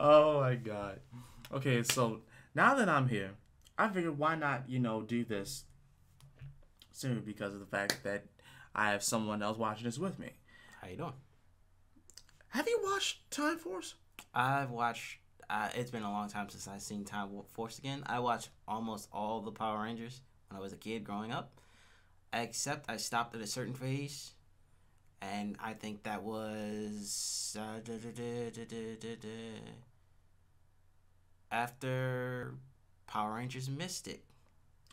Oh my god. Okay, so now that I'm here, I figured why not, do this simply because of the fact that I have someone else watching this with me. How you doing? Have you watched Time Force? I've watched. It's been a long time since I've seen Time Force again. I watched almost all the Power Rangers when I was a kid growing up, except I stopped at a certain phase, and I think that was after Power Rangers Mystic.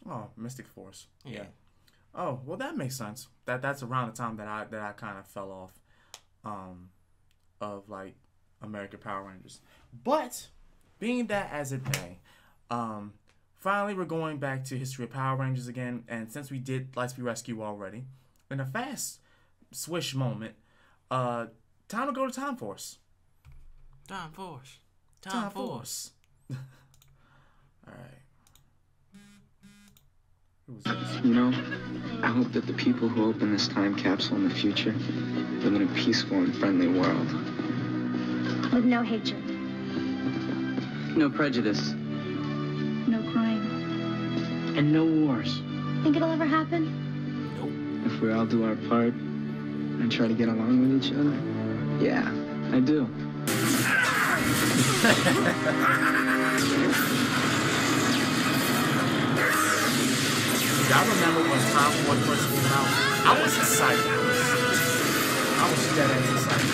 Oh, Mystic Force. Yeah. Oh, well, that makes sense. That's around the time that I kind of fell off, of like American Power Rangers. But being that as it may, finally we're going back to History of Power Rangers again. And since we did Lightspeed Rescue already, in a fast swish moment, time to go to Time Force. Time Force. Time Force. All right. I hope that the people who open this time capsule in the future live in a peaceful and friendly world. With no hatred. No prejudice. No crime. And no wars. Think it'll ever happen? Nope. If we all do our part and try to get along with each other, yeah, I do. I remember when Time Force first came out, I was excited. I was dead ass excited.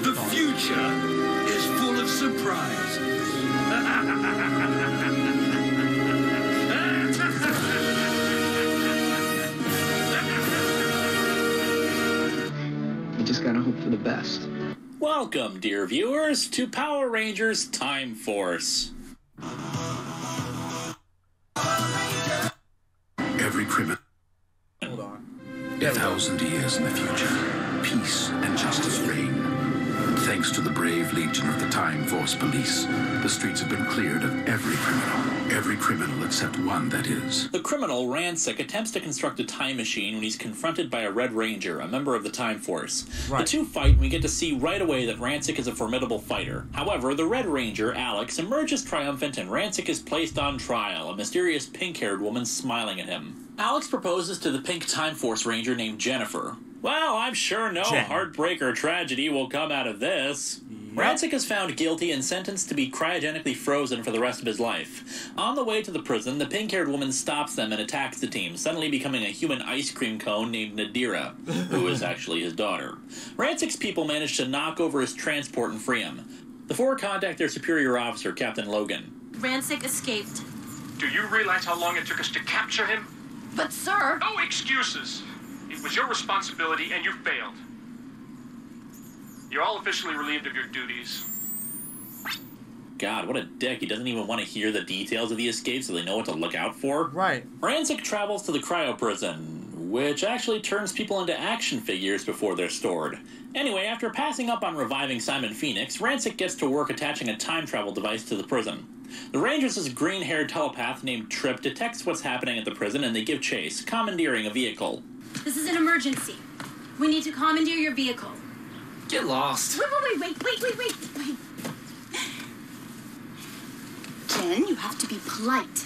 The future is full of surprises. You just gotta hope for the best. Welcome, dear viewers, to Power Rangers Time Force. Every criminal. Hold on. 1,000 years in the future, peace and justice reign. Thanks to the brave legion of the Time Force Police, the streets have been cleared of every criminal. Every criminal except one, that is. The criminal, Rancic, attempts to construct a time machine when he's confronted by a Red Ranger, a member of the Time Force. Right. The two fight, and we get to see right away that Rancic is a formidable fighter. However, the Red Ranger, Alex, emerges triumphant, and Rancic is placed on trial, a mysterious pink-haired woman smiling at him. Alex proposes to the pink Time Force Ranger named Jennifer. Well, I'm sure no heartbreak or tragedy will come out of this. Rancic is found guilty and sentenced to be cryogenically frozen for the rest of his life. On the way to the prison, the pink-haired woman stops them and attacks the team, suddenly becoming a human ice cream cone named Nadira, who is actually his daughter. Rancic's people manage to knock over his transport and free him. The four contact their superior officer, Captain Logan. Rancic escaped. Do you realize how long it took us to capture him? But, sir... No excuses! It was your responsibility, and you failed. You're all officially relieved of your duties. God, what a dick. He doesn't even want to hear the details of the escape so they know what to look out for. Right. Rancic travels to the cryo prison, which actually turns people into action figures before they're stored. Anyway, after passing up on reviving Simon Phoenix, Rancic gets to work attaching a time travel device to the prison. The Rangers' green-haired telepath named Trip detects what's happening at the prison and they give chase, commandeering a vehicle. This is an emergency. We need to commandeer your vehicle. Get lost. Wait. Jen, you have to be polite.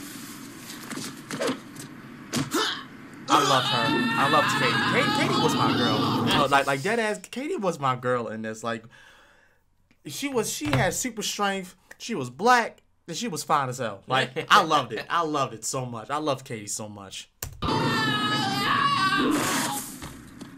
I love her. I loved Katie. Katie was my girl. Like dead ass. Katie was my girl in this. Like, she had super strength. She was black. And she was fine as hell. Like, I loved it. I loved it so much. I love Katie so much.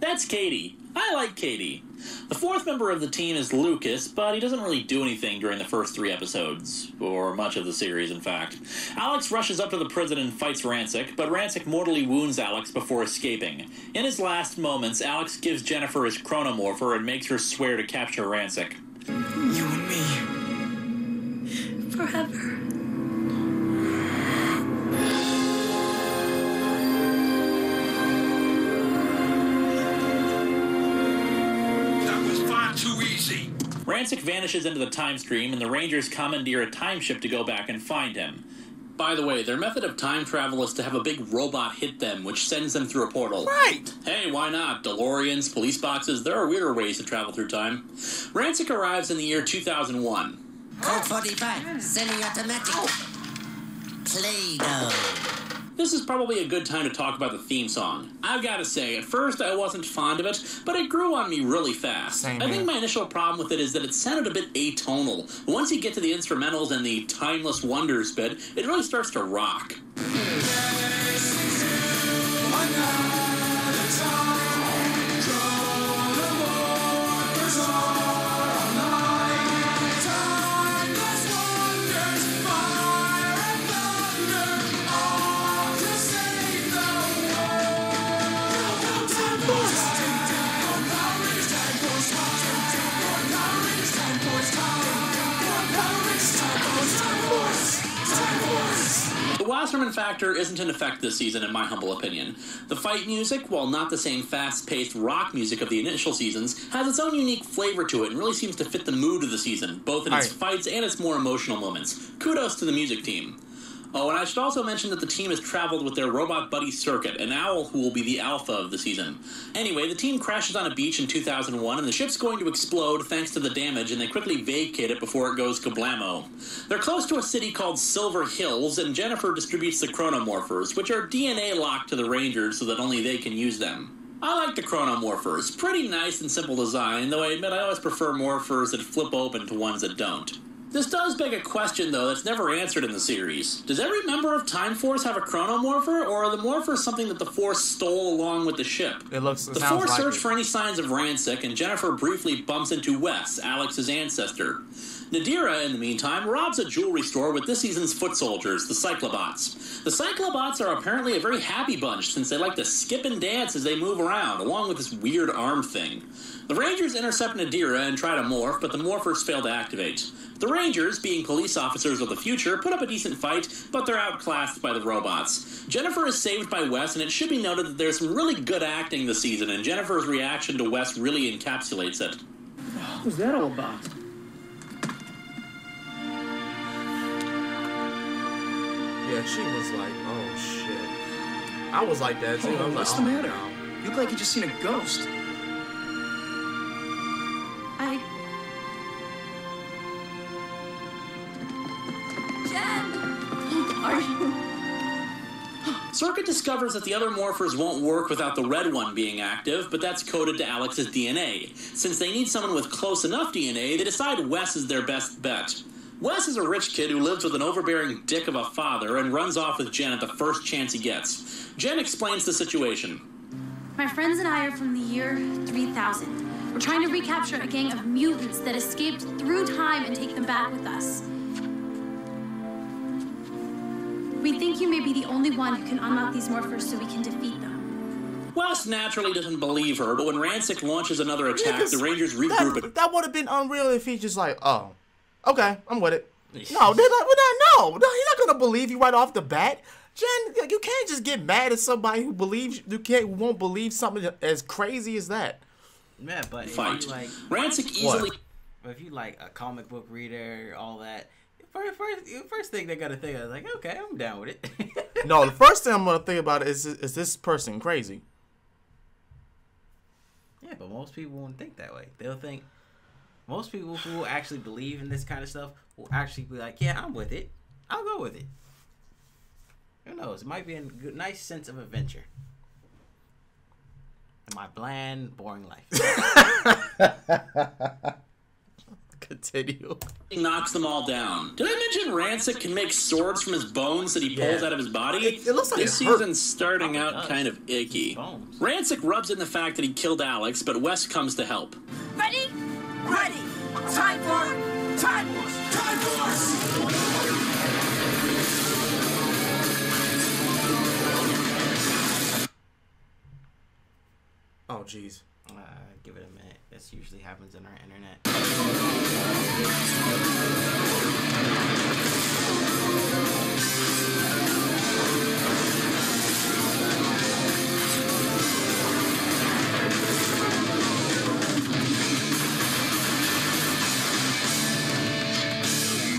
That's Katie. I like Katie. The fourth member of the team is Lucas, but he doesn't really do anything during the first 3 episodes, or much of the series, in fact. Alex rushes up to the prison and fights Rancic, but Rancic mortally wounds Alex before escaping. In his last moments, Alex gives Jennifer his chronomorpher and makes her swear to capture Rancic. You and me. Forever. Rancic vanishes into the time stream, and the Rangers commandeer a time ship to go back and find him. By the way, their method of time travel is to have a big robot hit them, which sends them through a portal. Right! Hey, why not? DeLoreans, police boxes, there are weirder ways to travel through time. Rancic arrives in the year 2001. Code 45, semi-automatic. Play-Doh. This is probably a good time to talk about the theme song. I've got to say, at first I wasn't fond of it, but it grew on me really fast. Same I think here. my initial problem with it is that it sounded a bit atonal. But once you get to the instrumentals and the timeless wonders bit, it really starts to rock. The Wasserman factor isn't in effect this season, in my humble opinion. The fight music, while not the same fast-paced rock music of the initial seasons, has its own unique flavor to it and really seems to fit the mood of the season, both in its fights and its more emotional moments. Kudos to the music team. Oh, and I should also mention that the team has traveled with their robot buddy Circuit, an owl who will be the alpha of the season. Anyway, the team crashes on a beach in 2001, and the ship's going to explode thanks to the damage, and they quickly vacate it before it goes kablamo. They're close to a city called Silver Hills, and Jennifer distributes the chronomorphers, which are DNA locked to the Rangers so that only they can use them. I like the chronomorphers. Pretty nice and simple design, though I admit I always prefer morphers that flip open to ones that don't. This does beg a question, though, that's never answered in the series. Does every member of Time Force have a chronomorpher, or are the morphers something that the Force stole along with the ship? It looks. The Force search for any signs of Rancic, and Jennifer briefly bumps into Wes, Alex's ancestor. Nadira, in the meantime, robs a jewelry store with this season's foot soldiers, the Cyclobots. The Cyclobots are apparently a very happy bunch, since they like to skip and dance as they move around, along with this weird arm thing. The Rangers intercept Nadira and try to morph, but the morphers fail to activate. The Rangers, being police officers of the future, put up a decent fight, but they're outclassed by the robots. Jennifer is saved by Wes, and it should be noted that there's some really good acting this season, and Jennifer's reaction to Wes really encapsulates it. What was that all about? Yeah, she was like, oh shit. I was like that too. I was What's like, the oh, matter? no. You look like you just seen a ghost. Circuit discovers that the other morphers won't work without the red one being active, but that's coded to Alex's DNA. Since they need someone with close enough DNA, they decide Wes is their best bet. Wes is a rich kid who lives with an overbearing dick of a father and runs off with Jen at the first chance he gets. Jen explains the situation. My friends and I are from the year 3000. We're trying to recapture a gang of mutants that escaped through time and take them back with us. We think you may be the only one who can unlock these morphers so we can defeat them. Wes naturally doesn't believe her, but when Rancic launches another attack, the Rangers regroup. That would have been unreal if he just like, oh, okay, I'm with it. No, they're not, no, he's not gonna believe you right off the bat. Jen, you can't just get mad at somebody who believes who won't believe something as crazy as that. Yeah, but if Fight. you like Rancic easily. if you like a comic book reader, all that, first thing they gotta think is like, okay, I'm down with it. No, the first thing I'm gonna think about is this person crazy? Yeah, but most people won't think that way. They'll think most people who actually believe in this kind of stuff will actually be like, yeah, I'm with it. I'll go with it. Who knows? It might be a good, nice sense of adventure in my bland, boring life. Continue. He knocks them all down. Did I mention Rancic can make swords from his bones that he pulls out of his body? It looks like this it hurt. season's starting out kind of icky. Rancic rubs in the fact that he killed Alex, but Wes comes to help. Ready? Ready. Time for Time Force. Time Force. Oh, jeez. Give it a minute. This usually happens in our internet.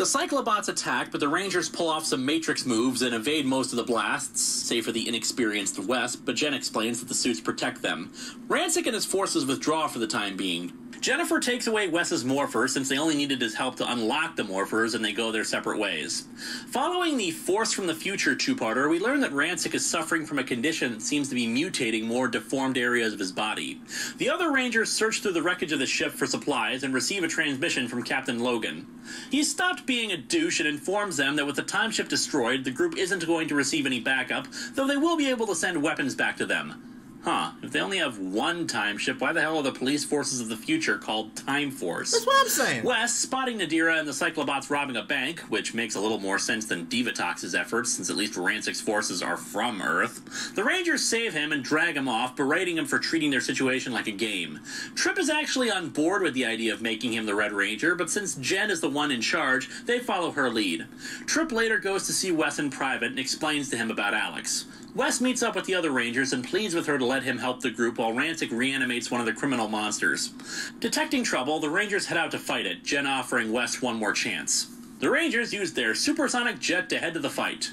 The Cyclobots attack, but the Rangers pull off some Matrix moves and evade most of the blasts, save for the inexperienced Wes, but Jen explains that the suits protect them. Rancic and his forces withdraw for the time being. Jennifer takes away Wes's morpher since they only needed his help to unlock the morphers and they go their separate ways. Following the Force from the Future two-parter, we learn that Rancic is suffering from a condition that seems to be mutating more deformed areas of his body. The other Rangers search through the wreckage of the ship for supplies and receive a transmission from Captain Logan. He's stopped being a douche and informs them that with the time ship destroyed, the group isn't going to receive any backup, though they will be able to send weapons back to them. Huh, if they only have one time ship, why the hell are the police forces of the future called Time Force? That's what I'm saying. Wes, spotting Nadira and the Cyclobots robbing a bank, which makes a little more sense than Divatox's efforts, since at least Rancic's forces are from Earth. The Rangers save him and drag him off, berating him for treating their situation like a game. Trip is actually on board with the idea of making him the Red Ranger, but since Jen is the one in charge, they follow her lead. Trip later goes to see Wes in private and explains to him about Alex. Wes meets up with the other Rangers and pleads with her to let him help the group while Rancic reanimates one of the criminal monsters. Detecting trouble, the Rangers head out to fight it, Jen offering Wes one more chance. The Rangers use their supersonic jet to head to the fight,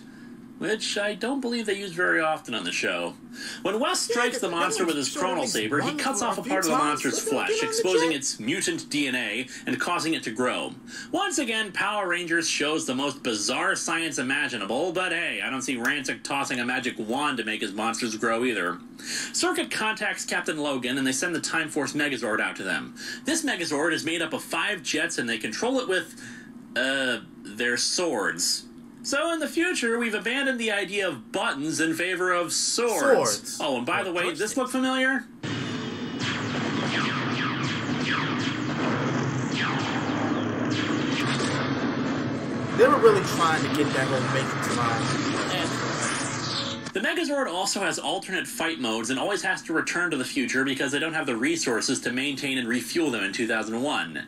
which I don't believe they use very often on the show. When Wes strikes the monster with his chronal saber, he cuts off a part of the monster's flesh, exposing its mutant DNA and causing it to grow. Once again, Power Rangers shows the most bizarre science imaginable, but hey, I don't see Rancic tossing a magic wand to make his monsters grow either. Circuit contacts Captain Logan, and they send the Time Force Megazord out to them. This Megazord is made up of 5 jets, and they control it with, their swords. So in the future, we've abandoned the idea of buttons in favor of swords. Oh, and by the way, this look familiar? They were really trying to get that whole Matrix line. The Megazord also has alternate fight modes and always has to return to the future because they don't have the resources to maintain and refuel them in 2001.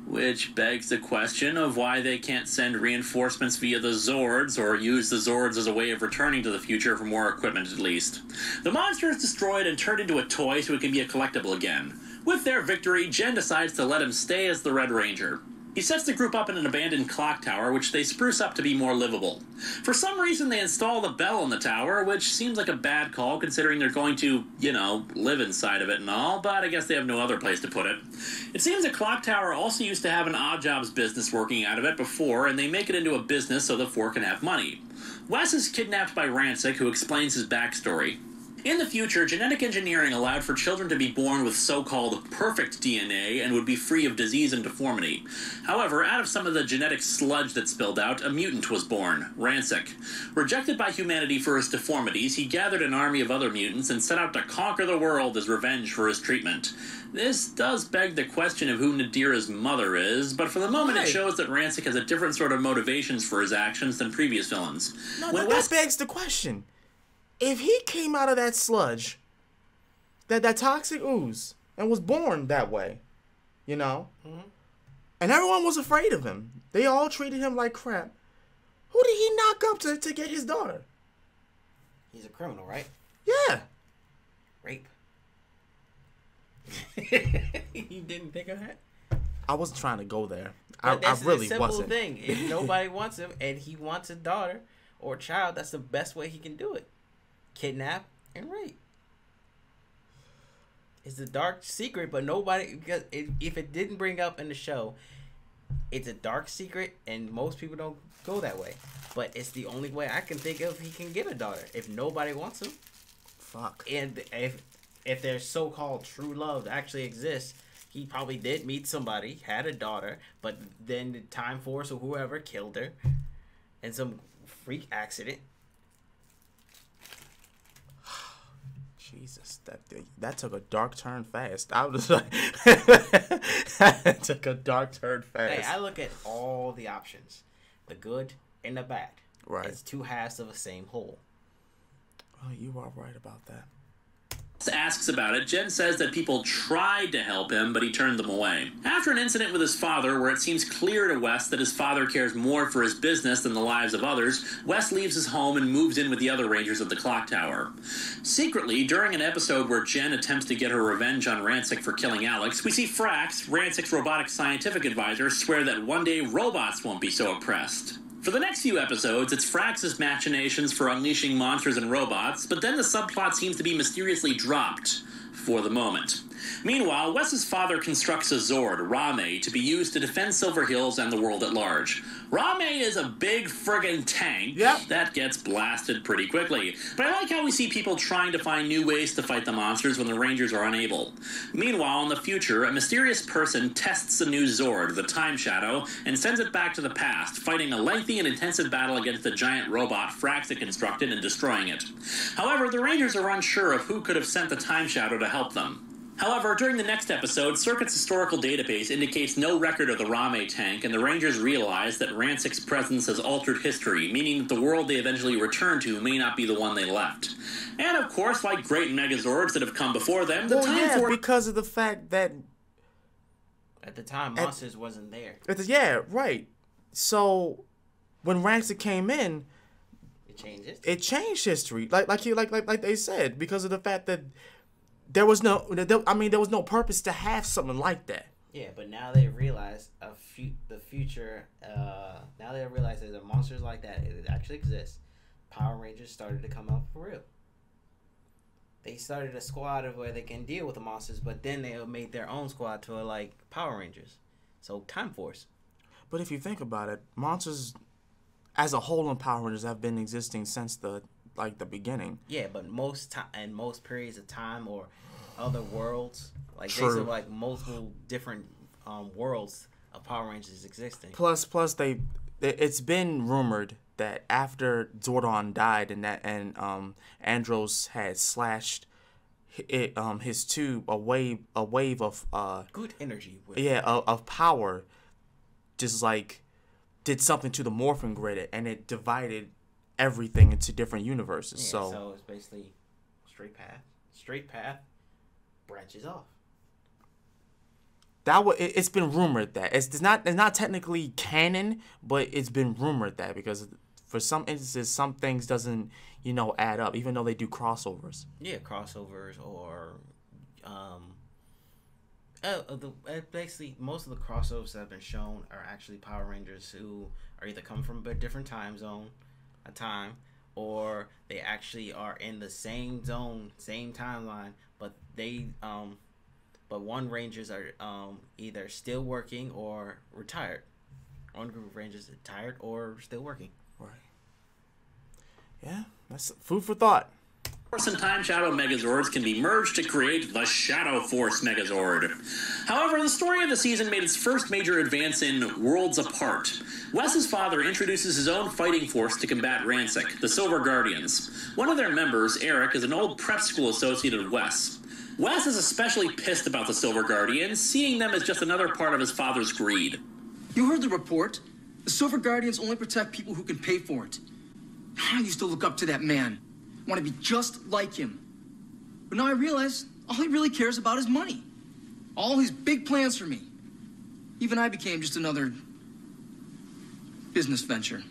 Which begs the question of why they can't send reinforcements via the Zords, or use the Zords as a way of returning to the future for more equipment at least. The monster is destroyed and turned into a toy so it can be a collectible again. With their victory, Jen decides to let him stay as the Red Ranger. He sets the group up in an abandoned clock tower, which they spruce up to be more livable. For some reason, they install the bell in the tower, which seems like a bad call considering they're going to, live inside of it and all, but I guess they have no other place to put it. It seems the clock tower also used to have an odd jobs business working out of it before, and they make it into a business so the four can have money. Wes is kidnapped by Rancic, who explains his backstory. In the future, genetic engineering allowed for children to be born with so-called perfect DNA and would be free of disease and deformity. However, out of some of the genetic sludge that spilled out, a mutant was born, Rancic. Rejected by humanity for his deformities, he gathered an army of other mutants and set out to conquer the world as revenge for his treatment. This does beg the question of who Nadira's mother is, but for the moment it shows that Rancic has a different sort of motivations for his actions than previous villains. No, that begs the question. If he came out of that sludge, that toxic ooze, and was born that way, and everyone was afraid of him, they all treated him like crap, who did he knock up to get his daughter? He's a criminal, right? Yeah. Rape. You didn't think of that? I wasn't trying to go there. But I that's really the simple wasn't. thing. If nobody wants him and he wants a daughter or a child, that's the best way he can do it. Kidnap and rape. It's a dark secret, but nobody, because if it didn't bring up in the show, it's a dark secret and most people don't go that way. But it's the only way I can think of he can get a daughter if nobody wants him. Fuck. And if their so-called true love actually exists, he probably did meet somebody, had a daughter, but then the Time Force or whoever killed her in some freak accident. Jesus, that took a dark turn fast. I was like, that took a dark turn fast. Hey, I look at all the options, the good and the bad. Right. It's two halves of the same whole. Oh, you are right about that. asks about it, Jen says that people tried to help him, but he turned them away. After an incident with his father, where it seems clear to Wes that his father cares more for his business than the lives of others, Wes leaves his home and moves in with the other Rangers at the clock tower. Secretly, during an episode where Jen attempts to get her revenge on Rancic for killing Alex, we see Frax, Rancic's robotic scientific advisor, swear that one day robots won't be so oppressed. For the next few episodes, it's Frax's machinations for unleashing monsters and robots, but then the subplot seems to be mysteriously dropped for the moment. Meanwhile, Wes's father constructs a Zord, Rame, to be used to defend Silver Hills and the world at large. Rame is a big friggin' tank that gets blasted pretty quickly. But I like how we see people trying to find new ways to fight the monsters when the Rangers are unable. Meanwhile, in the future, a mysterious person tests a new Zord, the Time Shadow, and sends it back to the past, fighting a lengthy and intensive battle against the giant robot Frax had constructed and destroying it. However, the Rangers are unsure of who could have sent the Time Shadow to help them. However, during the next episode, Circuit's historical database indicates no record of the Rame tank, and the Rangers realize that Rancic's presence has altered history, meaning that the world they eventually return to may not be the one they left. And of course, like great Megazords that have come before them, because of the fact that at the time, Monsters wasn't there. Yeah, right. So when Rancic came in, it changed history. Like they said, because of the fact that there was no purpose to have something like that. Yeah, but now they realize the future. Now they realize that the monsters like that it actually exists. Power Rangers started to come out for real. They started a squad of where they can deal with the monsters, but then they made their own squad to like Power Rangers. So Time Force. But if you think about it, monsters as a whole in Power Rangers have been existing since the beginning. Yeah, but most periods of time or other worlds, like True. there's like multiple different worlds of Power Rangers existing. Plus, it's been rumored that after Zordon died and Andros had slashed his tube, a wave of good energy. Of power, just like did something to the morphing grid and it divided everything into different universes. Yeah, so it's basically straight path branches off. It's been rumored that it's not technically canon, but it's been rumored that because for some instances some things doesn't add up, even though they do crossovers. Yeah, crossovers or basically most of the crossovers that have been shown are actually Power Rangers who are either come from a different time zone. Time, or they actually are in the same zone, same timeline, but one Rangers are either still working or retired. One group of Rangers retired or still working. Right. Yeah, that's food for thought. Force and Time Shadow Megazords can be merged to create the Shadow Force Megazord. However, the story of the season made its first major advance in Worlds Apart. Wes's father introduces his own fighting force to combat Rancic, the Silver Guardians. One of their members, Eric, is an old prep school associate of Wes. Wes is especially pissed about the Silver Guardians, seeing them as just another part of his father's greed. You heard the report. The Silver Guardians only protect people who can pay for it. I used to look up to that man. Want to be just like him. But now I realize all he really cares about is money. All his big plans for me. Even I became just another business venture.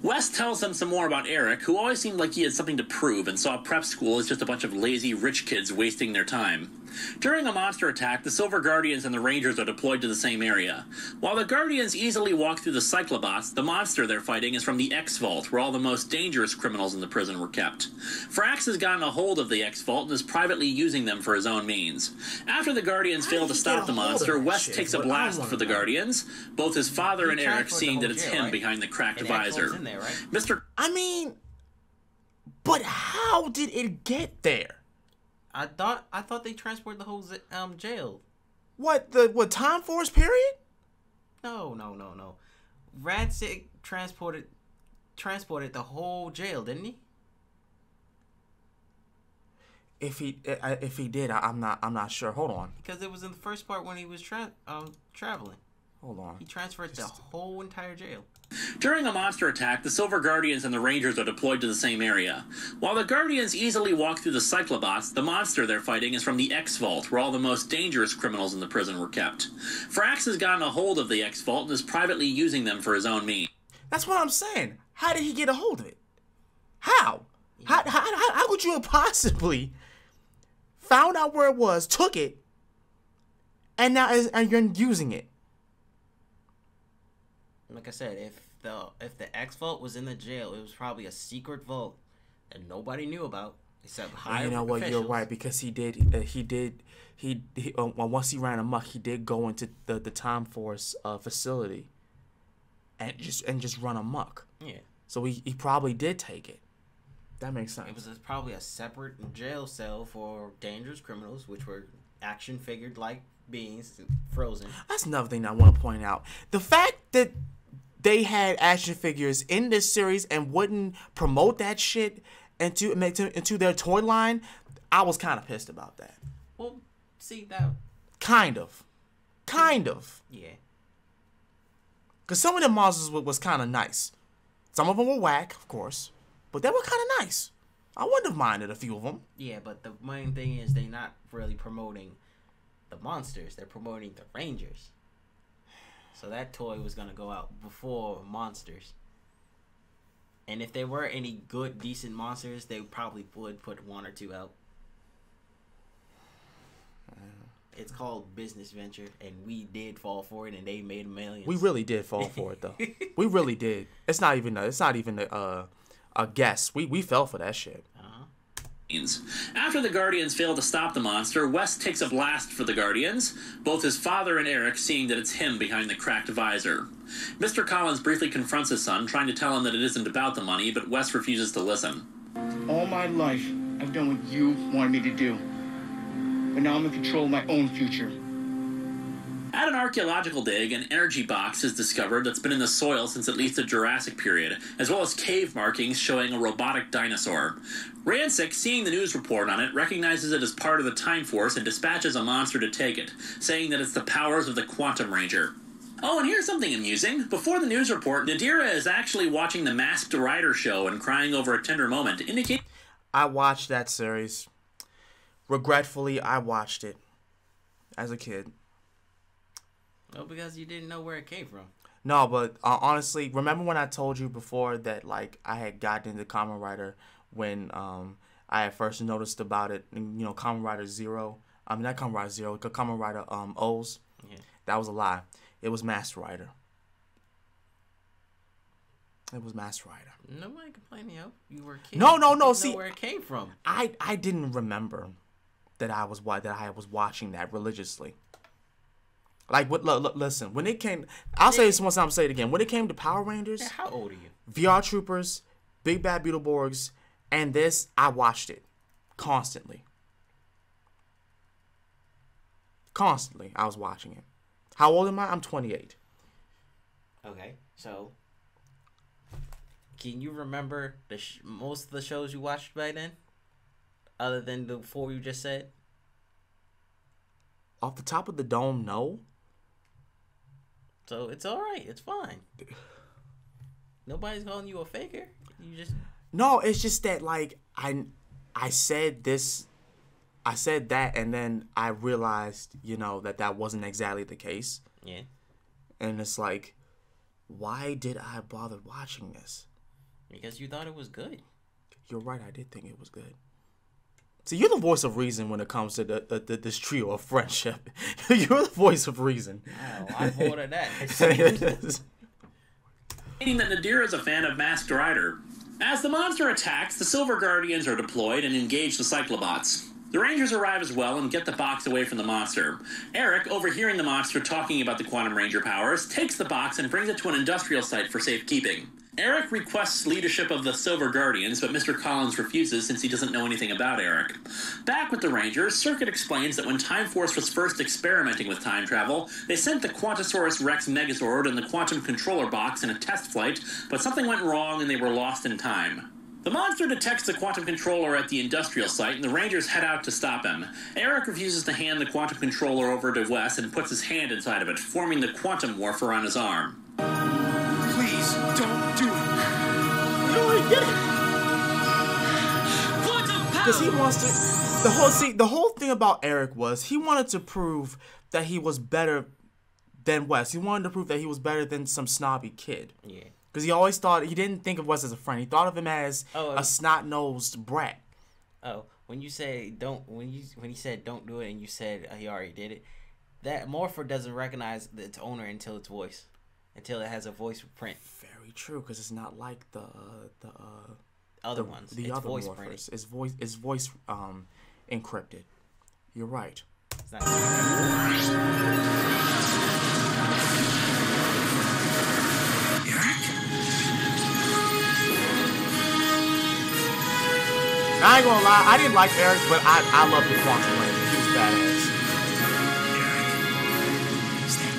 Wes tells them some more about Eric, who always seemed like he had something to prove and saw prep school as just a bunch of lazy rich kids wasting their time. During a monster attack, the Silver Guardians and the Rangers are deployed to the same area. While the Guardians easily walk through the Cyclobots, the monster they're fighting is from the X-Vault, where all the most dangerous criminals in the prison were kept. Frax has gotten a hold of the X-Vault and is privately using them for his own means. After the Guardians fail to stop the monster, Wes takes a blast for the Guardians, both his father and Eric seeing that it's him behind the cracked visor. But how did it get there? I thought they transported the whole jail. What Time Force period? No. Rancic transported the whole jail, didn't he? If he did, I'm not sure. Hold on. Because it was in the first part when he was traveling. Hold on. He transferred the whole entire jail. During a monster attack, the Silver Guardians and the Rangers are deployed to the same area. While the Guardians easily walk through the Cyclobots, the monster they're fighting is from the X-Vault, where all the most dangerous criminals in the prison were kept. Frax has gotten a hold of the X-Vault and is privately using them for his own means. That's what I'm saying. How did he get a hold of it? How? How could you have possibly found out where it was, took it, and and you're using it? Like I said, if the X vault was in the jail, it was probably a secret vault that nobody knew about except high. You know what? officials. You're right, because once he ran amok, he did go into the Time Force facility and just run amok. Yeah. So he probably did take it. That makes sense. It was probably a separate jail cell for dangerous criminals, which were action figured like beings, frozen. That's another thing I want to point out. The fact that they had action figures in this series and wouldn't promote that shit into their toy line, I was kind of pissed about that. Well, see that. Kind of. Yeah. Because some of the monsters was kind of nice. Some of them were whack, of course, but they were kind of nice. I wouldn't have minded a few of them. Yeah, but the main thing is they're not really promoting the monsters. They're promoting the Rangers. So that toy was going to go out before monsters. And if there were any good, decent monsters, they probably would put one or two out. It's called business venture, and we did fall for it, and they made millions. We really did fall for it, though. We really did. It's not even a guess. We fell for that shit. After the Guardians fail to stop the monster, Wes takes a blast for the Guardians, both his father and Eric seeing that it's him behind the cracked visor. Mr. Collins briefly confronts his son, trying to tell him that it isn't about the money, but Wes refuses to listen. All my life, I've done what you wanted me to do. But now I'm in control of my own future. At an archaeological dig, an energy box is discovered that's been in the soil since at least the Jurassic period, as well as cave markings showing a robotic dinosaur. Rancic, seeing the news report on it, recognizes it as part of the Time Force and dispatches a monster to take it, saying that it's the powers of the Quantum Ranger. Oh, and here's something amusing. Before the news report, Nadira is actually watching the Masked Rider show and crying over a tender moment, indicating... I watched that series. Regretfully, I watched it as a kid. Well, because you didn't know where it came from. No, but honestly, remember when I told you before that like I had gotten into Kamen Rider when I had first noticed about it, you know, Kamen Rider Zero. Not Kamen Rider Zero, Kamen Rider O's. Yeah. That was a lie. It was Master Rider. It was Master Rider. Nobody complaining, yo. You were a kid. No. You didn't See, know where it came from. I didn't remember that I was watching that religiously. Like, listen, when it came, I'll say this once time, I'll say it again. When it came to Power Rangers, Yeah, how old are you? VR Troopers, Big Bad Beetleborgs, and this, I watched it constantly. Constantly, I was watching it. How old am I? I'm 28. Okay, so can you remember most of the shows you watched by then, other than the four you just said? Off the top of the dome, no. So it's all right. It's fine. Nobody's calling you a faker. You just No, it's just that like I said this, I said that, and then I realized, you know, that wasn't exactly the case. Yeah. And it's like, why did I bother watching this? Because you thought it was good. You're right. I did think it was good. See, you're the voice of reason when it comes to this trio of friendship. You're the voice of reason. Oh, I'm more than that. Meaning that Nadira is a fan of Masked Rider. As the monster attacks, the Silver Guardians are deployed and engage the Cyclobots. The Rangers arrive as well and get the box away from the monster. Eric, overhearing the monster talking about the Quantum Ranger powers, takes the box and brings it to an industrial site for safekeeping. Eric requests leadership of the Silver Guardians, but Mr. Collins refuses since he doesn't know anything about Eric. Back with the Rangers, Circuit explains that when Time Force was first experimenting with time travel, they sent the Quantosaurus Rex Megazord and the Quantum Controller Box in a test flight, but something went wrong and they were lost in time. The monster detects the quantum controller at the industrial site, and the Rangers head out to stop him. Eric refuses to hand the quantum controller over to Wes and puts his hand inside of it, forming the quantum morpher on his arm. Please, don't do it. You already did it. Because he wants to. The whole thing about Eric was he wanted to prove that he was better than Wes. He wanted to prove that he was better than some snobby kid. Yeah. Because he always thought, he didn't think of Wes as a friend. He thought of him as a snot-nosed brat. Oh, when you say when he said don't do it and you said he already did it, that morpher doesn't recognize its owner until it has a voice print. Very true, because it's not like the other ones. The it's other voice morphers. It's voice encrypted. You're right. It's not I ain't gonna lie, I didn't like Eric, but I love the Quantum Ranger. He was badass. Is that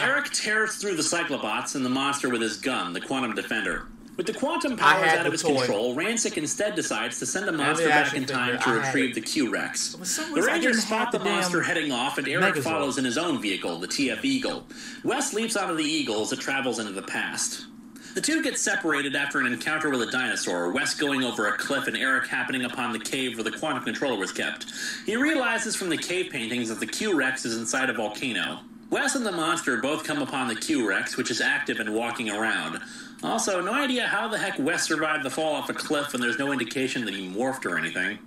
you? Eric tears through the Cyclobots and the monster with his gun, the Quantum Defender. With the quantum powers out of his control, Rancic instead decides to send a monster back in time to retrieve the Q-Rex. The Rangers spot the monster heading off, and Eric follows in his own vehicle, the TF Eagle. Wes leaps onto the Eagle as it travels into the past. The two get separated after an encounter with a dinosaur, Wes going over a cliff and Eric happening upon the cave where the quantum controller was kept. He realizes from the cave paintings that the Q-Rex is inside a volcano. Wes and the monster both come upon the Q-Rex, which is active and walking around. Also, no idea how the heck Wes survived the fall off a cliff, and there's no indication that he morphed or anything.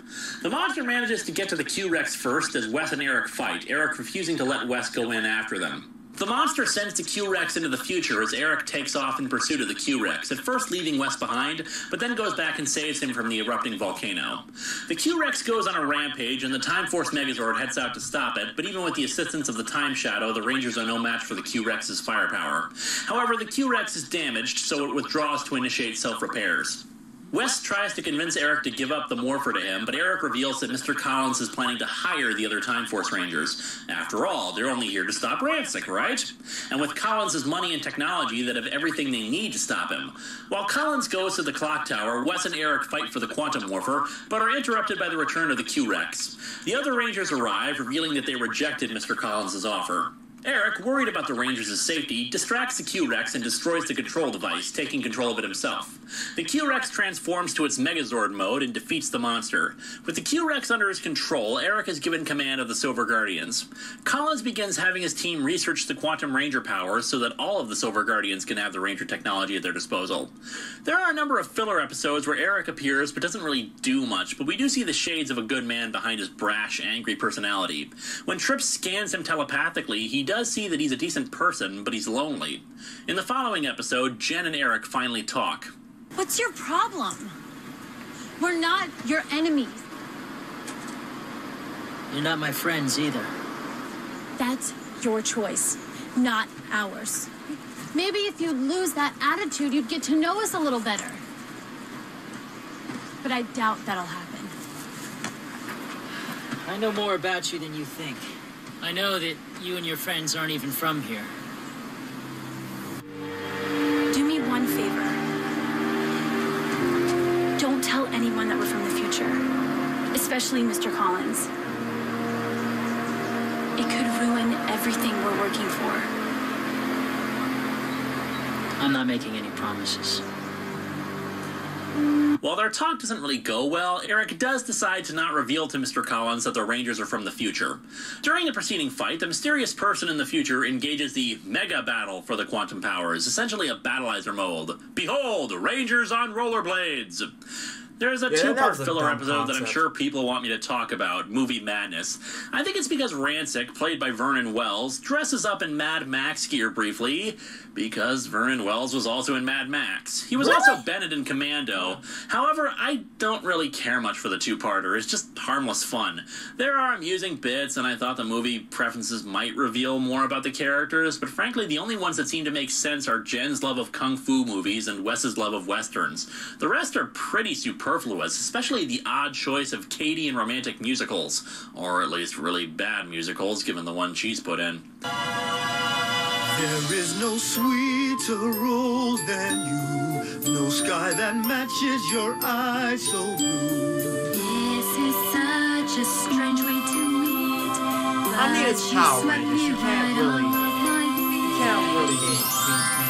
The monster manages to get to the Q-Rex first as Wes and Eric fight, Eric refusing to let Wes go in after them. The monster sends the Q-Rex into the future as Eric takes off in pursuit of the Q-Rex, at first leaving Wes behind, but then goes back and saves him from the erupting volcano. The Q-Rex goes on a rampage, and the Time Force Megazord heads out to stop it, but even with the assistance of the Time Shadow, the Rangers are no match for the Q-Rex's firepower. However, the Q-Rex is damaged, so it withdraws to initiate self-repairs. Wes tries to convince Eric to give up the morpher to him, but Eric reveals that Mr. Collins is planning to hire the other Time Force Rangers. After all, they're only here to stop Rancic, right? And with Collins' money and technology, that have everything they need to stop him. While Collins goes to the clock tower, Wes and Eric fight for the quantum morpher, but are interrupted by the return of the Q-Rex. The other Rangers arrive, revealing that they rejected Mr. Collins' offer. Eric, worried about the Rangers' safety, distracts the Q-Rex and destroys the control device, taking control of it himself. The Q-Rex transforms to its Megazord mode and defeats the monster. With the Q-Rex under his control, Eric is given command of the Silver Guardians. Collins begins having his team research the Quantum Ranger powers so that all of the Silver Guardians can have the Ranger technology at their disposal. There are a number of filler episodes where Eric appears but doesn't really do much, but we do see the shades of a good man behind his brash, angry personality. When Tripp scans him telepathically, he does see that he's a decent person, but he's lonely. In the following episode, Jen and Eric finally talk. What's your problem? We're not your enemies. You're not my friends either. That's your choice, not ours. Maybe if you lose that attitude, you'd get to know us a little better. But I doubt that'll happen. I know more about you than you think. I know that you and your friends aren't even from here. Do me one favor. Don't tell anyone that we're from the future, especially Mr. Collins. It could ruin everything we're working for. I'm not making any promises. While their talk doesn't really go well, Eric does decide to not reveal to Mr. Collins that the Rangers are from the future. During the preceding fight, the mysterious person in the future engages the Mega Battle for the quantum powers, essentially a battleizer mode. Behold, Rangers on rollerblades! There's a two-part filler episode that I'm sure people want me to talk about, Movie Madness. I think it's because Rancic, played by Vernon Wells, dresses up in Mad Max gear briefly, because Vernon Wells was also in Mad Max. He was also Bennett in Commando. However, I don't really care much for the two-parter. It's just harmless fun. There are amusing bits, and I thought the movie preferences might reveal more about the characters, but frankly, the only ones that seem to make sense are Jen's love of kung fu movies and Wes's love of westerns. The rest are pretty superfluous, especially the odd choice of Katie in romantic musicals, or at least really bad musicals, given the one she's put in. There is no sweet brighter rose than you. No sky that matches your eyes so blue. This is such a strange way to meet. I mean, it's Power Rangers. You can't really be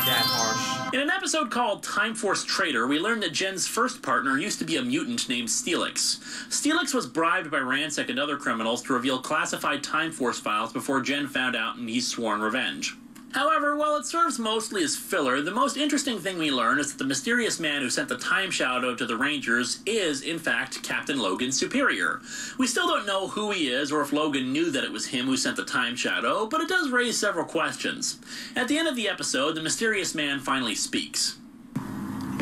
that harsh. In an episode called Time Force Traitor, we learned that Jen's first partner used to be a mutant named Steelix. Steelix was bribed by Ransik and other criminals to reveal classified Time Force files before Jen found out and he's sworn revenge. However, while it serves mostly as filler, the most interesting thing we learn is that the mysterious man who sent the Time Shadow to the Rangers is, in fact, Captain Logan Superior. We still don't know who he is or if Logan knew that it was him who sent the Time Shadow, but it does raise several questions. At the end of the episode, the mysterious man finally speaks.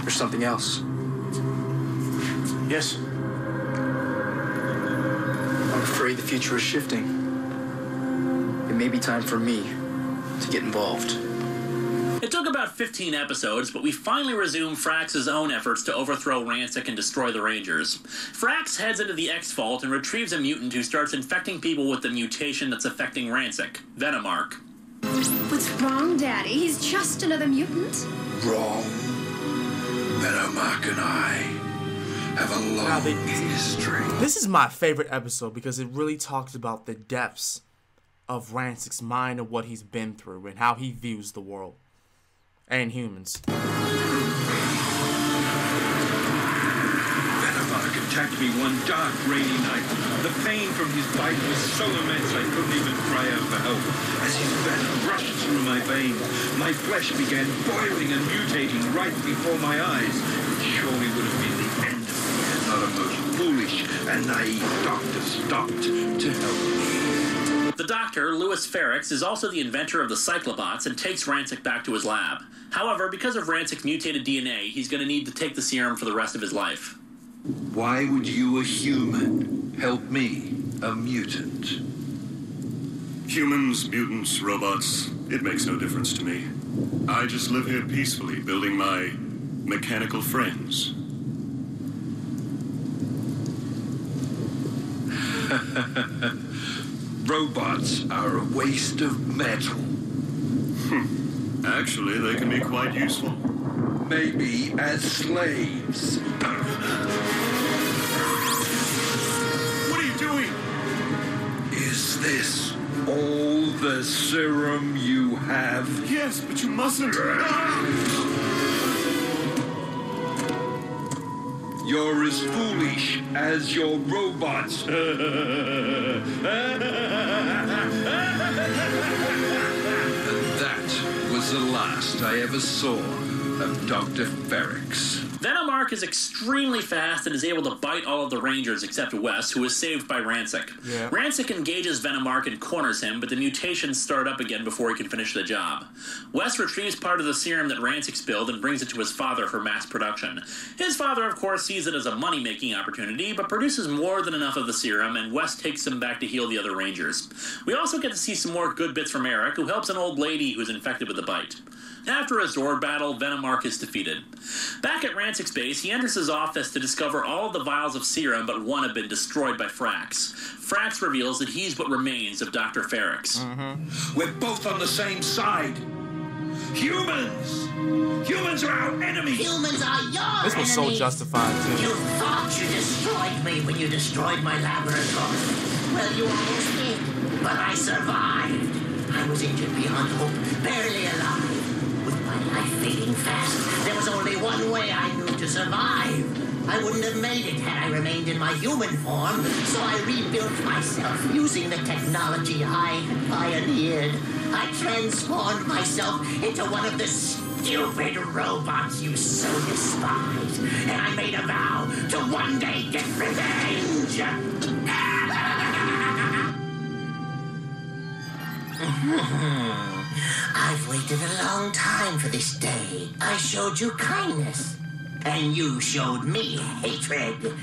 There's something else. Yes? I'm afraid the future is shifting. It may be time for me to get involved. It took about 15 episodes, but we finally resume Frax's own efforts to overthrow Ransik and destroy the Rangers. Frax heads into the X-Vault and retrieves a mutant who starts infecting people with the mutation that's affecting Ransik, Venomark. What's wrong, Daddy? He's just another mutant. Wrong. Venomark and I have a long history. This is my favorite episode because it really talks about the depths of Ransik's mind and what he's been through and how he views the world and humans. Venomark attacked me one dark, rainy night. The pain from his bite was so immense I couldn't even cry out for help. As his venom rushed through my veins, my flesh began boiling and mutating right before my eyes. It surely would have been the end of me had not a most foolish and naive doctor stopped to help me. The doctor, Louis Ferrix, is also the inventor of the Cyclobots and takes Ransik back to his lab. However, because of Ransik's mutated DNA, he's going to need to take the serum for the rest of his life. Why would you, a human, help me, a mutant? Humans, mutants, robots, it makes no difference to me. I just live here peacefully, building my mechanical friends. Robots are a waste of metal. Actually, they can be quite useful. Maybe as slaves. What are you doing? Is this all the serum you have? Yes, but you mustn't. You're as foolish as your robots. And that was the last I ever saw of Dr. Ferrix. Venomark is extremely fast and is able to bite all of the Rangers except Wes, who is saved by Ransik. Yeah. Ransik engages Venomark and corners him, but the mutations start up again before he can finish the job. Wes retrieves part of the serum that Ransik spilled and brings it to his father for mass production. His father, of course, sees it as a money-making opportunity, but produces more than enough of the serum, and Wes takes him back to heal the other Rangers. We also get to see some more good bits from Eric, who helps an old lady who's infected with the bite. After a Zord battle, Venomark is defeated. Back at Ransik's base, he enters his office to discover all of the vials of serum but one have been destroyed by Frax. Frax reveals that he's what remains of Dr. Ferrix. We're both on the same side. Humans! Humans are our enemies! Humans are your This was so enemies. justified, too. You thought you destroyed me when you destroyed my laboratory. Well, you almost did, but I survived. I was injured beyond hope, barely alive. With my life fading fast, there was only one way I knew to survive. I wouldn't have made it had I remained in my human form, so I rebuilt myself using the technology I had pioneered. I transformed myself into one of the stupid robots you so despise, and I made a vow to one day get revenge. I've waited a long time for this day. I showed you kindness, and you showed me hatred.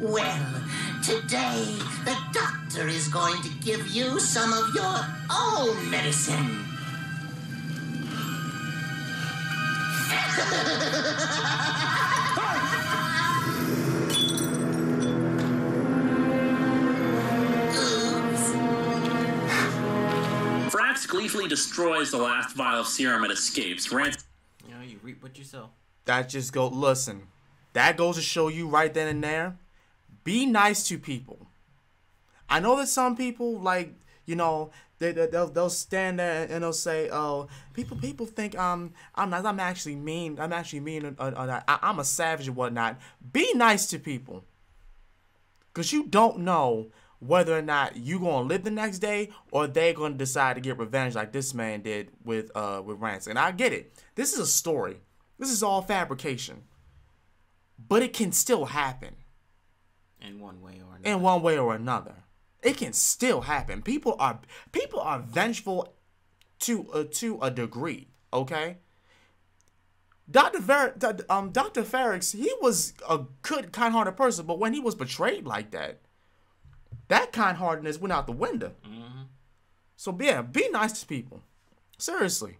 Well, today, the doctor is going to give you some of your own medicine. Frax gleefully destroys the last vial of serum and escapes. reap what you sow. That just go. Listen, that goes to show you right then and there. Be nice to people. I know that some people, like, you know, they'll stand there and they'll say, "Oh, people think I'm actually mean. I'm actually mean, or I'm a savage and whatnot." Be nice to people, cause you don't know whether or not you gonna live the next day or they're gonna decide to get revenge like this man did with Rancid. And I get it. This is a story. This is all fabrication, but it can still happen. In one way or another. In one way or another. It can still happen. People are vengeful to a degree, okay? Dr. Ferrix, he was a good, kind-hearted person, but when he was betrayed like that kind-heartedness went out the window. Mm-hmm. So yeah, be nice to people. Seriously.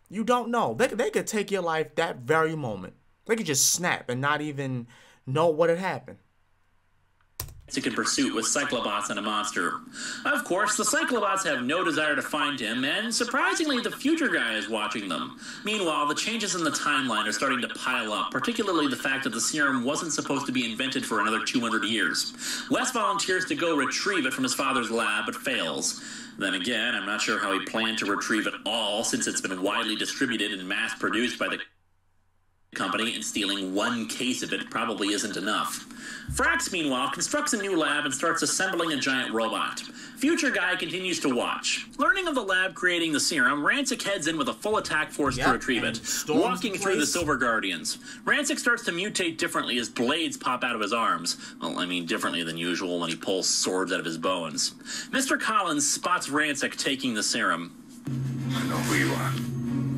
You don't know. They could take your life that very moment. They could just snap and not even know what had happened. In pursuit with Cyclobots and a monster. Of course, the Cyclobots have no desire to find him, and surprisingly, the future guy is watching them. Meanwhile, the changes in the timeline are starting to pile up, particularly the fact that the serum wasn't supposed to be invented for another 200 years. Wes volunteers to go retrieve it from his father's lab, but fails. Then again, I'm not sure how he planned to retrieve it all, since it's been widely distributed and mass-produced by the company, and stealing one case of it probably isn't enough. Frax, meanwhile, constructs a new lab and starts assembling a giant robot. Future Guy continues to watch. Learning of the lab creating the serum, Rancic heads in with a full attack force to retrieve it, walking through the Silver Guardians. Rancic starts to mutate differently as blades pop out of his arms. Well, I mean differently than usual when he pulls swords out of his bones. Mr. Collins spots Rancic taking the serum. I know who you are.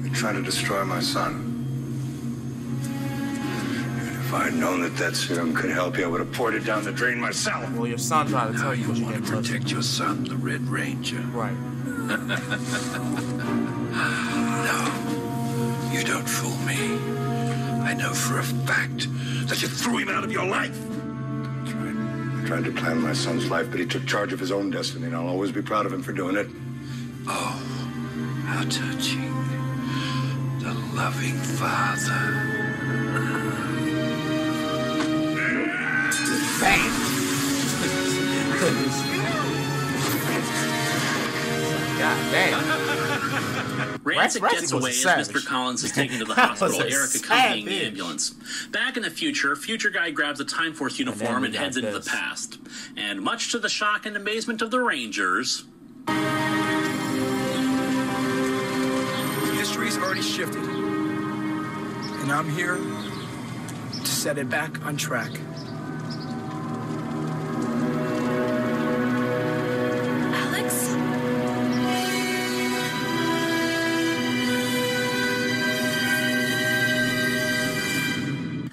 You're trying to destroy my son. If I had known that serum could help you, I would have poured it down the drain myself. Well, your son tried to tell you what you want to protect your son, the Red Ranger. Right. No, you don't fool me. I know for a fact that you threw him out of your life. That's right. I tried to plan my son's life, but he took charge of his own destiny, and I'll always be proud of him for doing it. Oh, how touching. The loving father. Bam! God damn. Rancic gets away as Mr. Collins is taken to the hospital, Eric accompanying the ambulance. Back in the future, Future Guy grabs a Time Force uniform and heads into the past. And much to the shock and amazement of the Rangers... History's already shifted. And I'm here to set it back on track.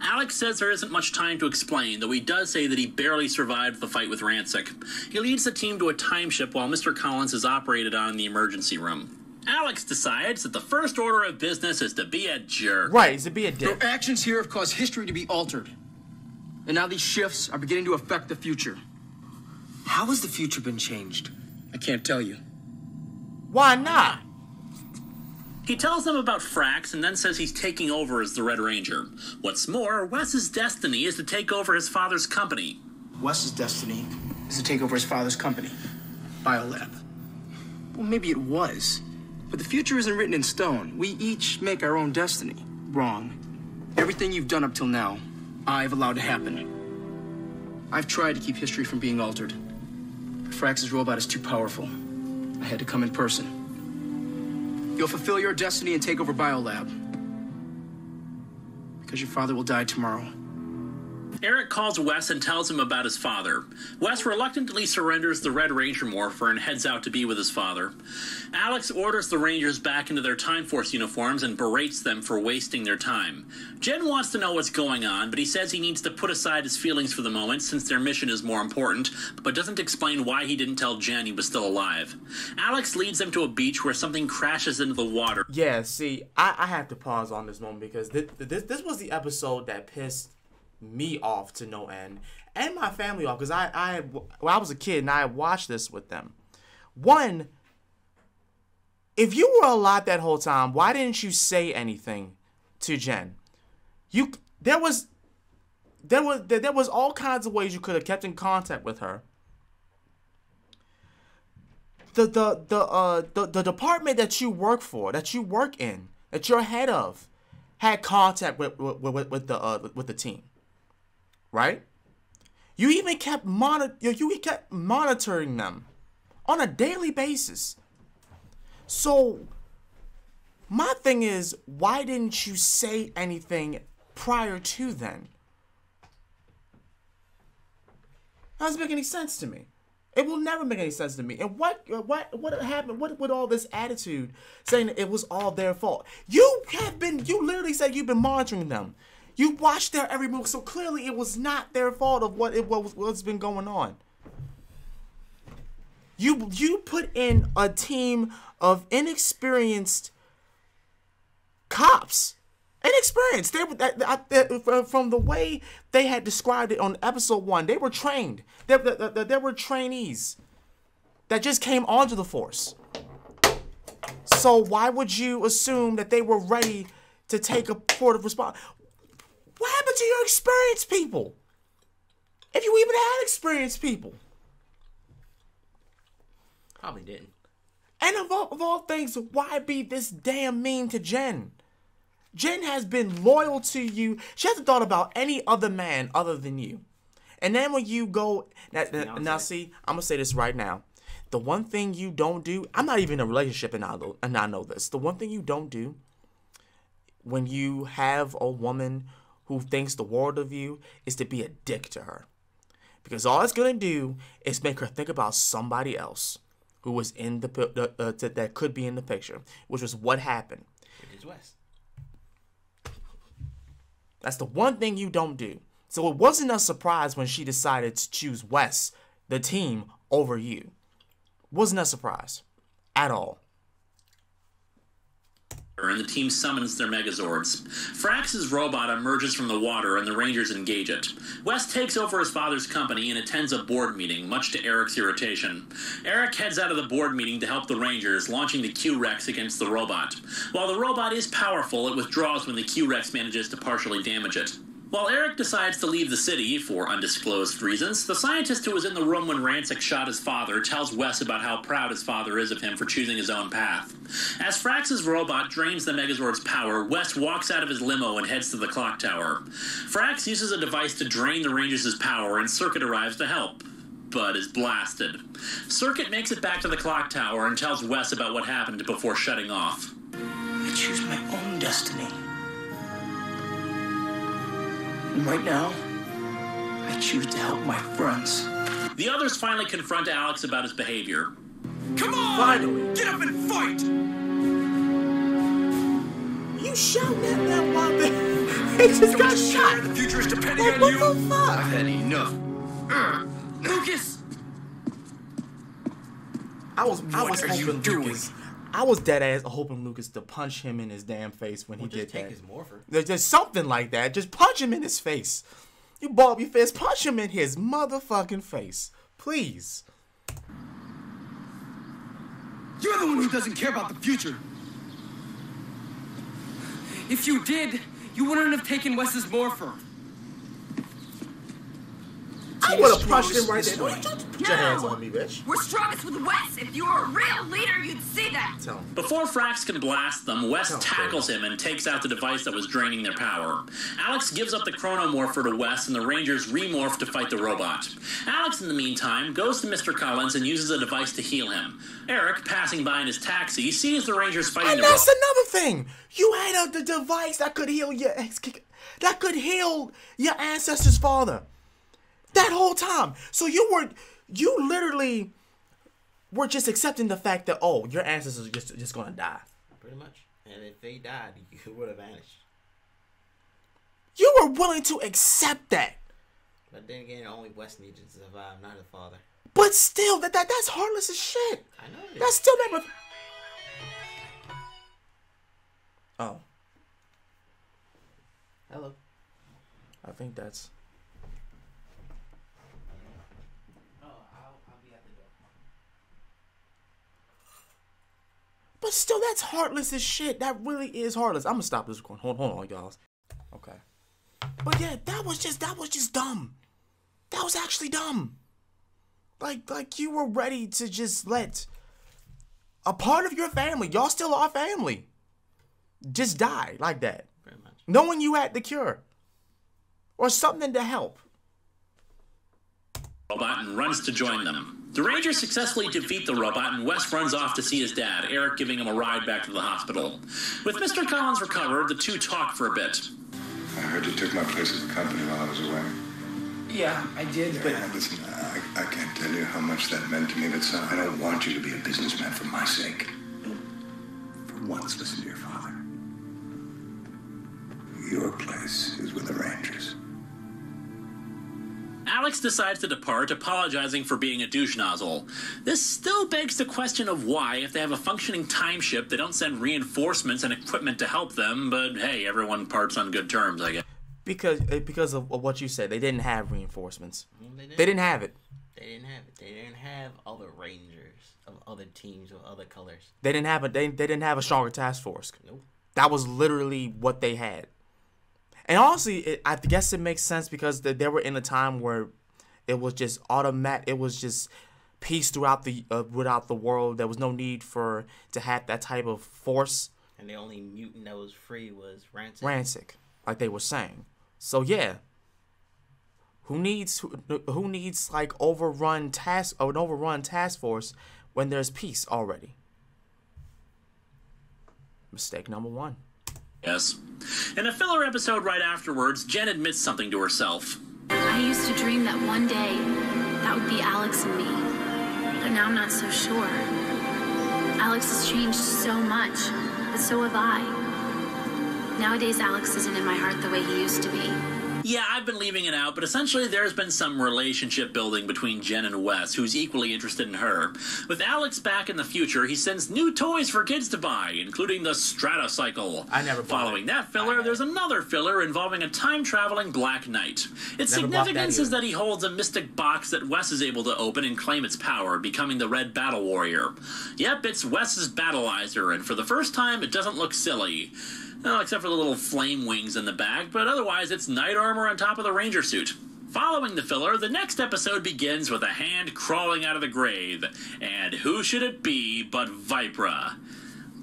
Alex says there isn't much time to explain, though he does say that he barely survived the fight with Rancic. He leads the team to a time ship while Mr. Collins is operated on in the emergency room. Alex decides that the first order of business is to be a jerk. Right, is to be a dick. Your actions here have caused history to be altered. And now these shifts are beginning to affect the future. How has the future been changed? I can't tell you. Why not? He tells them about Frax and then says he's taking over as the Red Ranger. What's more, Wes's destiny is to take over his father's company. Wes's destiny is to take over his father's company, Biolab. Well, maybe it was, but the future isn't written in stone. We each make our own destiny. Wrong. Everything you've done up till now, I've allowed to happen. I've tried to keep history from being altered. But Frax's robot is too powerful. I had to come in person. You'll fulfill your destiny and take over Biolab. Because your father will die tomorrow. Eric calls Wes and tells him about his father. Wes reluctantly surrenders the Red Ranger morpher and heads out to be with his father. Alex orders the Rangers back into their Time Force uniforms and berates them for wasting their time. Jen wants to know what's going on, but he says he needs to put aside his feelings for the moment since their mission is more important, but doesn't explain why he didn't tell Jen he was still alive. Alex leads them to a beach where something crashes into the water. Yeah, see, I have to pause on this moment because this was the episode that pissed me off to no end and my family off because I was a kid and I watched this with them. One, if you were alive that whole time, why didn't you say anything to Jen? There was all kinds of ways you could have kept in contact with her. The department that you work for, that you work in, that you're head of, had contact with the team, right? You even kept monitoring them on a daily basis. So my thing is, why didn't you say anything prior to then? That doesn't make any sense to me. It will never make any sense to me. And what happened? What with all this attitude, saying that it was all their fault? You literally said you've been monitoring them. You watched their every move, so clearly it was not their fault of what's been going on. You put in a team of inexperienced cops. Inexperienced. From the way they had described it on episode 1, they were trained. There were trainees that just came onto the force. So why would you assume that they were ready to take a port of response? What happened to your experienced people? If you even had experienced people. Probably didn't. And of all things, why be this damn mean to Jen? Jen has been loyal to you. She hasn't thought about any other man other than you. And then when you go... Now see, I'm going to say this right now. The one thing you don't do... I'm not even in a relationship and I know this. The one thing you don't do when you have a woman who thinks the world of you is to be a dick to her. Because all it's going to do is make her think about somebody else who was in that could be in the picture, which was what happened. It is Wes. That's the one thing you don't do. So it wasn't a surprise when she decided to choose Wes, the team, over you. Wasn't a surprise at all. And the team summons their Megazords. Frax's robot emerges from the water and the Rangers engage it. Wes takes over his father's company and attends a board meeting, much to Eric's irritation. Eric heads out of the board meeting to help the Rangers, launching the Q-Rex against the robot. While the robot is powerful, it withdraws when the Q-Rex manages to partially damage it. While Eric decides to leave the city for undisclosed reasons, the scientist who was in the room when Rancic shot his father tells Wes about how proud his father is of him for choosing his own path. As Frax's robot drains the Megazord's power, Wes walks out of his limo and heads to the clock tower. Frax uses a device to drain the Rangers' power, and Circuit arrives to help, but is blasted. Circuit makes it back to the clock tower and tells Wes about what happened before shutting off. I choose my own destiny. And right now, I choose to help my friends. The others finally confront Alex about his behavior. Come on! Finally! Get up and fight! You shouting at them while they just got shot. The future is depending Like, on what you. the fuck? I've had enough. Lucas! I was What are you hoping doing? Lucas. I was dead ass hoping Lucas to punch him in his damn face when he did take that. his morpher. There's just something like that. Just punch him in his face. You ball up your fist, punch him in his motherfucking face. Please. You're the one who doesn't care about the future. If you did, you wouldn't have taken Wes's morpher. I would have punched him right there. Don't put your hands on me, bitch. We're strongest with Wes. If you were a real leader, you'd see that. Tell him. Before Frax can blast them, Wes tackles him and takes out the device that was draining their power. Alex gives up the chronomorpher to Wes, and the Rangers remorph to fight the robot. Alex, in the meantime, goes to Mr. Collins and uses a device to heal him. Eric, passing by in his taxi, sees the Rangers fighting And the that's robot. another thing. You had the device that could heal your ancestor's father. That whole time. So you literally were just accepting the fact that, oh, your ancestors are just gonna die. Pretty much. And if they died, you would have vanished. You were willing to accept that. But then again, only Wes needed to survive, not his father. But still, that's heartless as shit. I know it is. That's still never. Oh. Hello. I think that's. But still, that's heartless as shit. That really is heartless. I'm gonna stop this recording. Hold on, y'all. Okay. But yeah, that was just dumb. That was actually dumb. Like you were ready to just let a part of your family, y'all still are family, just die like that. Pretty much. Knowing you had the cure. Or something to help. Robot and runs to join them. The Rangers successfully defeat the robot, and Wes runs off to see his dad, Eric giving him a ride back to the hospital. With Mr. Collins recovered, the two talk for a bit. I heard you took my place at the company while I was away. Yeah, I did, but... Listen, I can't tell you how much that meant to me, but son, I don't want you to be a businessman for my sake. For once, listen to your father. Your place is with the Rangers. Alex decides to depart, apologizing for being a douche nozzle. This still begs the question of why, if they have a functioning time ship, they don't send reinforcements and equipment to help them, but hey, everyone parts on good terms, I guess. Because of what you said, they didn't have reinforcements. They didn't have it. They didn't have it. They didn't have other Rangers of other teams of other colors. They didn't have they didn't have a stronger task force. Nope. That was literally what they had. And honestly, I guess it makes sense because they were in a time where it was just automatic. It was just peace throughout the world. There was no need to have that type of force. And the only mutant that was free was Rancic. Rancic, like they were saying. So yeah, who needs like an overrun task force when there's peace already? Mistake number one. Yes. In a filler episode right afterwards, Jen admits something to herself. I used to dream that one day that would be Alex and me, but now I'm not so sure. Alex has changed so much, but so have I. Nowadays, Alex isn't in my heart the way he used to be. Yeah, I've been leaving it out, but essentially there's been some relationship building between Jen and Wes, who's equally interested in her. With Alex back in the future, he sends new toys for kids to buy, including the Stratocycle. I never bought Following that filler, there's another filler involving a time-traveling Black Knight. Its significance is that he holds a mystic box that Wes is able to open and claim its power, becoming the Red Battle Warrior. Yep, it's Wes's Battleizer, and for the first time, it doesn't look silly. Well, except for the little flame wings in the back, but otherwise it's knight armor on top of the ranger suit. Following the filler, the next episode begins with a hand crawling out of the grave. And who should it be but Vipra?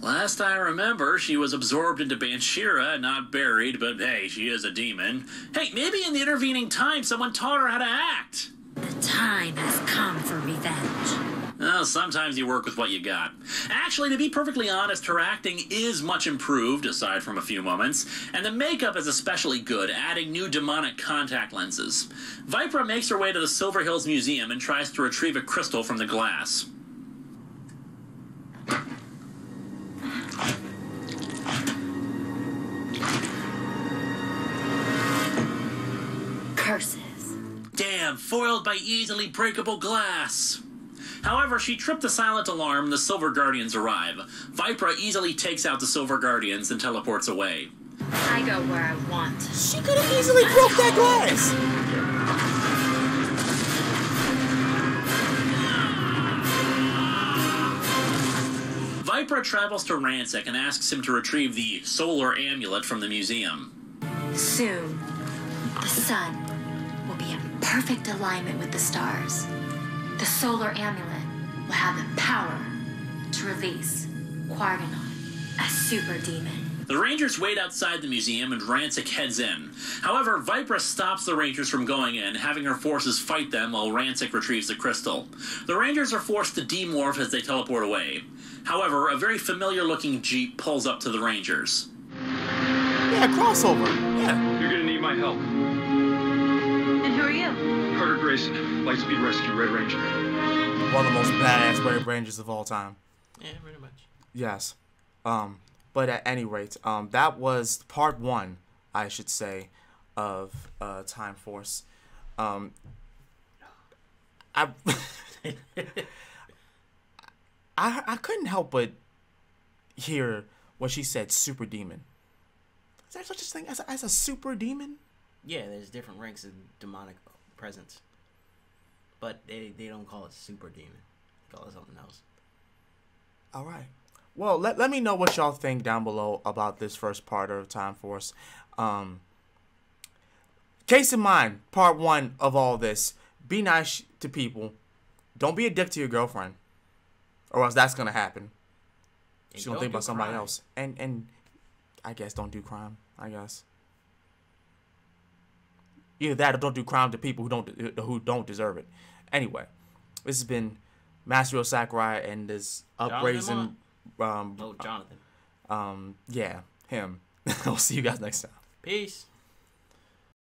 Last I remember, she was absorbed into Banshira, not buried, but hey, she is a demon. Hey, maybe in the intervening time someone taught her how to act. The time has come for revenge. Well, sometimes you work with what you got. Actually, to be perfectly honest, her acting is much improved, aside from a few moments, and the makeup is especially good, adding new demonic contact lenses. Vipra makes her way to the Silver Hills Museum and tries to retrieve a crystal from the glass. Curses. Damn, foiled by easily breakable glass. However, she tripped the silent alarm and the Silver Guardians arrive. Vipra easily takes out the Silver Guardians and teleports away. I go where I want. She could have easily broke that glass. Vipra travels to Rancic and asks him to retrieve the solar amulet from the museum. Soon, the sun will be in perfect alignment with the stars. The solar amulet will have the power to release Quarganon, a super demon. The Rangers wait outside the museum and Rancic heads in. However, Vipra stops the Rangers from going in, having her forces fight them while Rancic retrieves the crystal. The Rangers are forced to demorph as they teleport away. However, a very familiar-looking Jeep pulls up to the Rangers. Yeah, crossover. Yeah. You're gonna need my help. And who are you? Carter Grayson, Lightspeed Rescue Red Ranger. One of the most badass Red Rangers of all time. Yeah, pretty much. Yes. But at any rate, that was part one, I should say, of Time Force. I couldn't help but hear when she said super demon. Is there such a thing as a super demon? Yeah, there's different ranks of demonic presence. But they don't call it super demon. They call it something else. All right. Well, let me know what y'all think down below about this first part of Time Force. Case in mind, part 1 of all this. Be nice to people. Don't be a dick to your girlfriend. Or else that's going to happen. She's going to think about somebody else. And I guess don't do crime, I guess. Either that or don't do crime to people who don't deserve it. Anyway, this has been Master Sakurai and this upraising... Jonathan. Yeah, him. I'll see you guys next time. Peace.